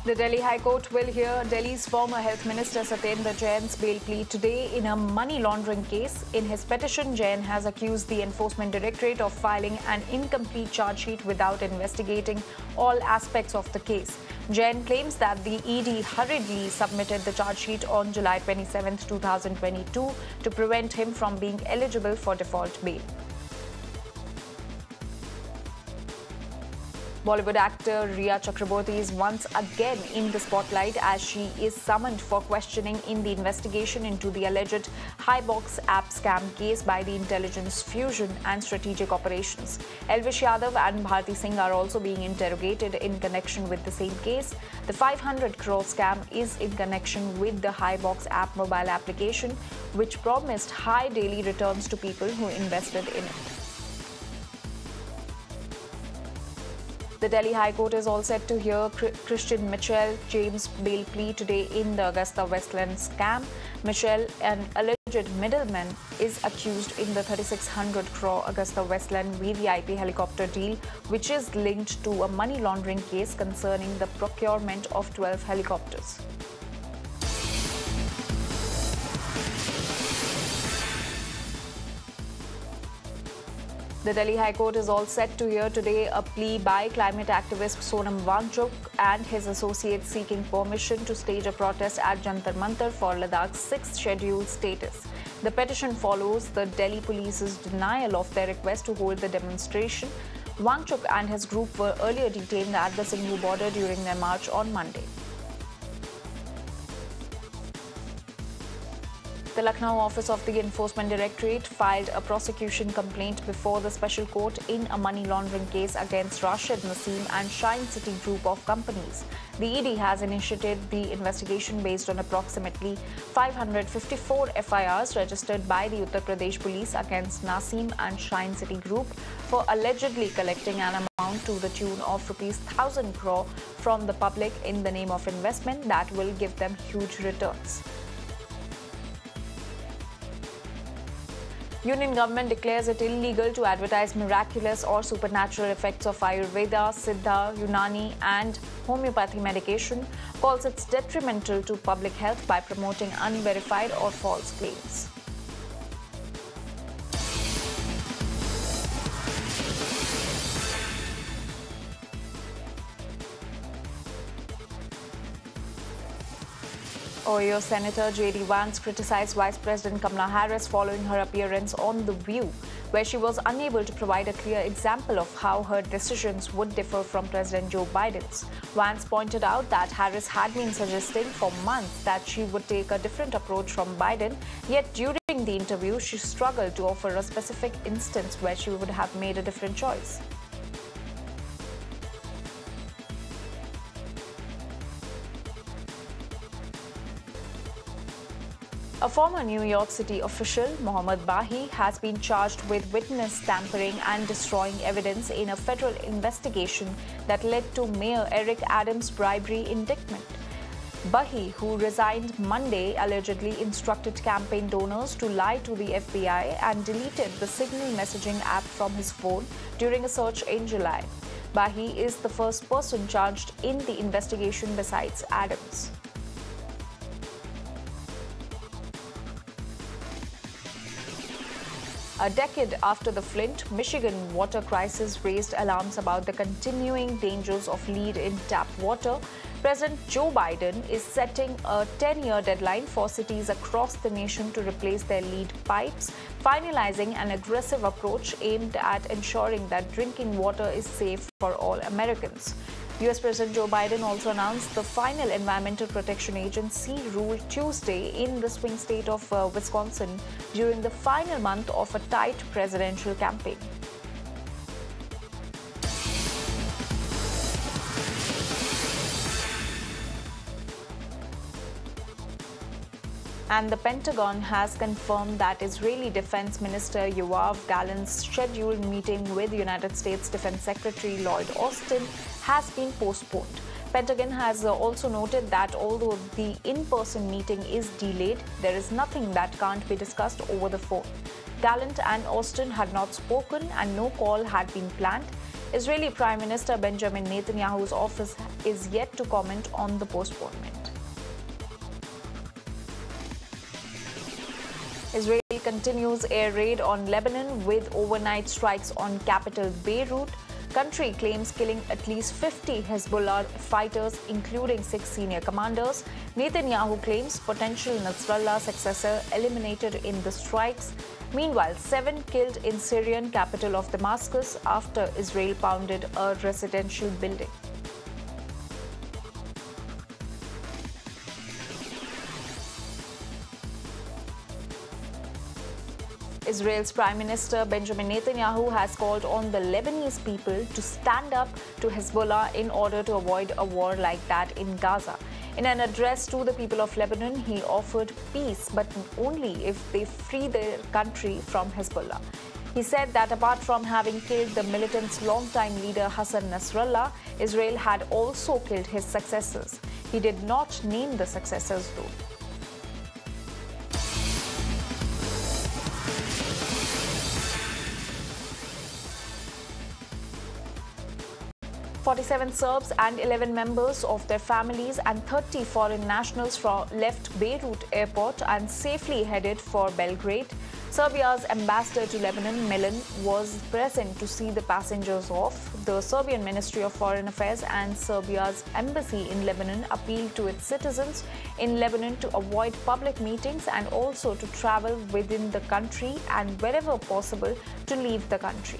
The Delhi High Court will hear Delhi's former Health Minister Satyendra Jain's bail plea today in a money laundering case. In his petition, Jain has accused the Enforcement Directorate of filing an incomplete charge sheet without investigating all aspects of the case. Jain claims that the ED hurriedly submitted the charge sheet on July 27, 2022 to prevent him from being eligible for default bail. Bollywood actor Rhea Chakraborty is once again in the spotlight as she is summoned for questioning in the investigation into the alleged Highbox app scam case by the Intelligence Fusion and Strategic Operations. Elvish Yadav and Bharti Singh are also being interrogated in connection with the same case. The 500 crore scam is in connection with the Highbox app mobile application, which promised high daily returns to people who invested in it. The Delhi High Court is all set to hear Christian Mitchell James' bail plea today in the Augusta Westland scam. Mitchell, an alleged middleman, is accused in the 3,600 crore Augusta Westland VVIP helicopter deal, which is linked to a money laundering case concerning the procurement of 12 helicopters. The Delhi High Court is all set to hear today a plea by climate activist Sonam Wangchuk and his associates seeking permission to stage a protest at Jantar Mantar for Ladakh's 6th scheduled status. The petition follows the Delhi police's denial of their request to hold the demonstration. Wangchuk and his group were earlier detained at the Singhu border during their march on Monday. The Lucknow office of the Enforcement Directorate filed a prosecution complaint before the special court in a money laundering case against Rashid Naseem and Shine City Group of companies. The ED has initiated the investigation based on approximately 554 FIRs registered by the Uttar Pradesh Police against Naseem and Shine City Group for allegedly collecting an amount to the tune of rupees 1,000 crore from the public in the name of investment that will give them huge returns. Union government declares it illegal to advertise miraculous or supernatural effects of Ayurveda, Siddha, Unani and homeopathy medication, calls it detrimental to public health by promoting unverified or false claims. Ohio Senator J.D. Vance criticized Vice President Kamala Harris following her appearance on The View, where she was unable to provide a clear example of how her decisions would differ from President Joe Biden's. Vance pointed out that Harris had been suggesting for months that she would take a different approach from Biden, yet during the interview she struggled to offer a specific instance where she would have made a different choice. A former New York City official, Mohammed Bahi, has been charged with witness tampering and destroying evidence in a federal investigation that led to Mayor Eric Adams' bribery indictment. Bahi, who resigned Monday, allegedly instructed campaign donors to lie to the FBI and deleted the Signal messaging app from his phone during a search in July. Bahi is the first person charged in the investigation besides Adams. A decade after the Flint, Michigan water crisis raised alarms about the continuing dangers of lead in tap water, President Joe Biden is setting a 10-year deadline for cities across the nation to replace their lead pipes, finalizing an aggressive approach aimed at ensuring that drinking water is safe for all Americans. US President Joe Biden also announced the final Environmental Protection Agency rule Tuesday in the swing state of Wisconsin during the final month of a tight presidential campaign. And the Pentagon has confirmed that Israeli Defense Minister Yoav Gallant's scheduled meeting with United States Defense Secretary Lloyd Austin has been postponed. Pentagon has also noted that although the in-person meeting is delayed, there is nothing that can't be discussed over the phone. Gallant and Austin had not spoken and no call had been planned. Israeli Prime Minister Benjamin Netanyahu's office is yet to comment on the postponement. Israel continues air raid on Lebanon with overnight strikes on capital Beirut. Country claims killing at least 50 Hezbollah fighters, including 6 senior commanders. Netanyahu claims potential Nasrallah successor eliminated in the strikes. Meanwhile, 7 killed in Syrian capital of Damascus after Israel pounded a residential building. Israel's Prime Minister Benjamin Netanyahu has called on the Lebanese people to stand up to Hezbollah in order to avoid a war like that in Gaza. In an address to the people of Lebanon, he offered peace, but only if they free their country from Hezbollah. He said that apart from having killed the militant's longtime leader Hassan Nasrallah, Israel had also killed his successors. He did not name the successors though. 47 Serbs and 11 members of their families and 30 foreign nationals left Beirut airport and safely headed for Belgrade. Serbia's ambassador to Lebanon, Milan, was present to see the passengers off. The Serbian Ministry of Foreign Affairs and Serbia's embassy in Lebanon appealed to its citizens in Lebanon to avoid public meetings and also to travel within the country and wherever possible to leave the country.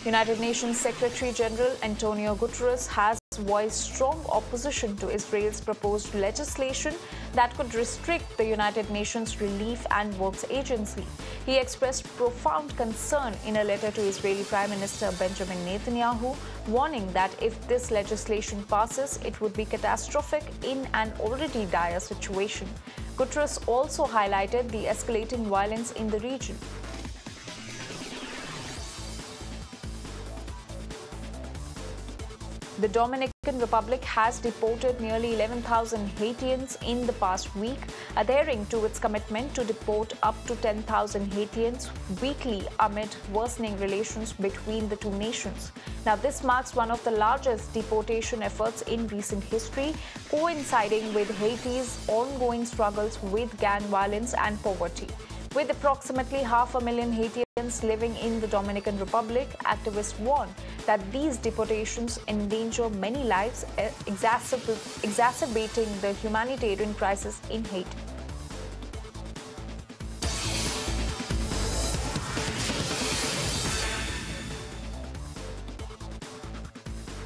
United Nations Secretary-General Antonio Guterres has voiced strong opposition to Israel's proposed legislation that could restrict the United Nations Relief and Works Agency. He expressed profound concern in a letter to Israeli Prime Minister Benjamin Netanyahu, warning that if this legislation passes, it would be catastrophic in an already dire situation. Guterres also highlighted the escalating violence in the region. The Dominican Republic has deported nearly 11,000 Haitians in the past week, adhering to its commitment to deport up to 10,000 Haitians weekly amid worsening relations between the two nations. Now, this marks one of the largest deportation efforts in recent history, coinciding with Haiti's ongoing struggles with gang violence and poverty. With approximately 500,000 Haitians living in the Dominican Republic, activists warn that these deportations endanger many lives, exacerbating the humanitarian crisis in Haiti.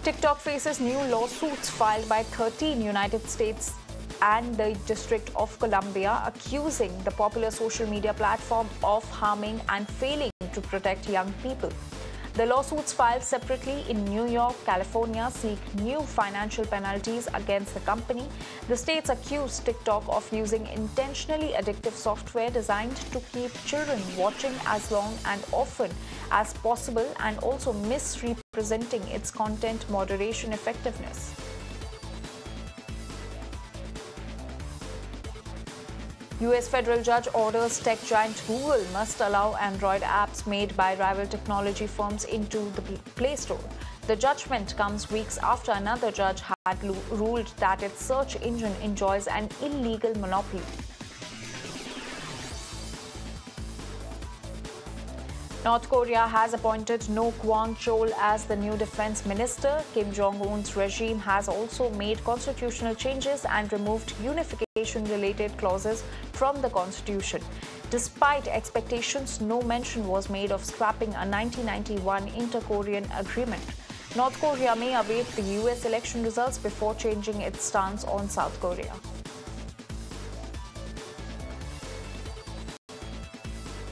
TikTok faces new lawsuits filed by 13 United States and the District of Columbia, accusing the popular social media platform of harming and failing to protect young people. The lawsuits filed separately in New York, California seek new financial penalties against the company. The states accuse TikTok of using intentionally addictive software designed to keep children watching as long and often as possible and also misrepresenting its content moderation effectiveness. US federal judge orders tech giant Google must allow Android apps made by rival technology firms into the Play Store. The judgment comes weeks after another judge had ruled that its search engine enjoys an illegal monopoly. North Korea has appointed No Kwang-chol as the new defense minister. Kim Jong-un's regime has also made constitutional changes and removed unification-related clauses from the constitution. Despite expectations, no mention was made of scrapping a 1991 inter-Korean agreement. North Korea may await the US election results before changing its stance on South Korea.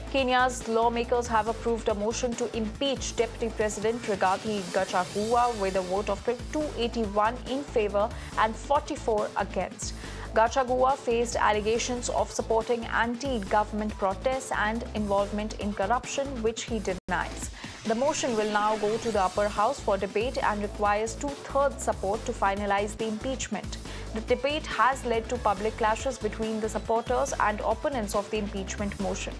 Kenya's lawmakers have approved a motion to impeach Deputy President Rigathi Gachagua with a vote of 281 in favor and 44 against. Gachagua faced allegations of supporting anti-government protests and involvement in corruption, which he denies. The motion will now go to the upper house for debate and requires two-thirds support to finalize the impeachment. The debate has led to public clashes between the supporters and opponents of the impeachment motion.